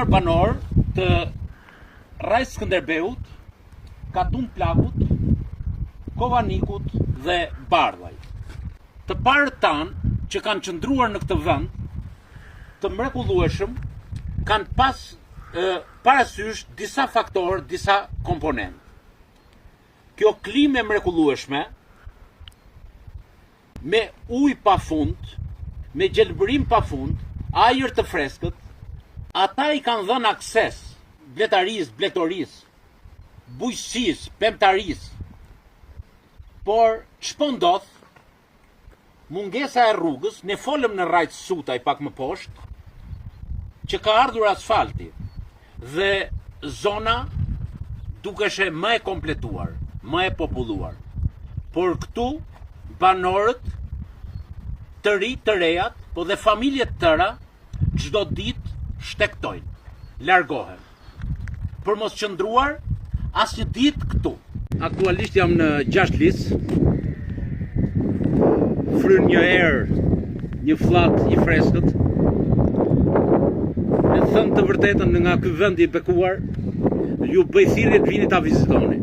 banor të Rajs Skënderbeut, Katun Plakut, Kovanikut dhe Bardhaj. Të parët tanë që kanë qëndruar në këtë vend të mrekullueshëm kanë pas parasysh disa faktorë, disa komponentë. Kjo klimë e mrekullueshme me ujë pafund, me gjelbërim pafund, ajër të freskët, ata i kanë dhënë akses bletarisë, blegtorisë, bujqësisë, pemtarisë. Por ç'po ndodh? Mungesa e rrugës, ne folëm në Rajt Sutaj pak më poshtë, që ka ardhur asfalti dhe zona dukeshe më e kompletuar, më e populluar. Por këtu banorët të ri, të rejat, po dhe familjet tëra çdo ditë shtektojnë, largohen. Për mos qëndruar asnjë ditë këtu. Aktualisht jam në Gjashlis, fryn një erë, një fllak i freskët. Me thënë të vërtetën, nga ky vend i bekuar, ju bëj thirrje të vini ta vizitoni.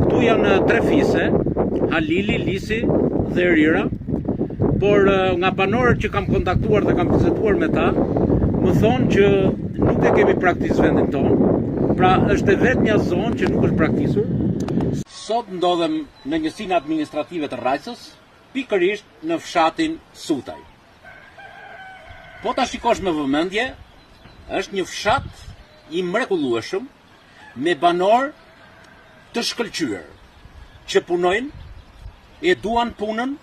Këtu janë 3 fise, Halili, Lisi dhe Erira, por nga banorët që kam kontaktuar dhe kam vizituar me ta, më thonë që nuk e kemi praktikë vendin tonë, pra është e vetmja zonë që nuk është praktisur. Sot ndodhem në njësinë administrative të Rajsës, pikërisht në fshatin Sutaj. Po ta shikosh me vëmendje, është një fshat i mrekullueshëm me banor të shkëlqyer, që punojnë, e duan punën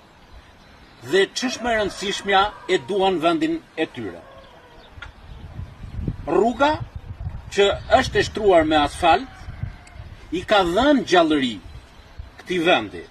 dhe ç'është më e rëndësishmja, e duan vendin e tyre. Rruga që është e shtruar me asfalt i ka dhënë gjallëri këtij vendi.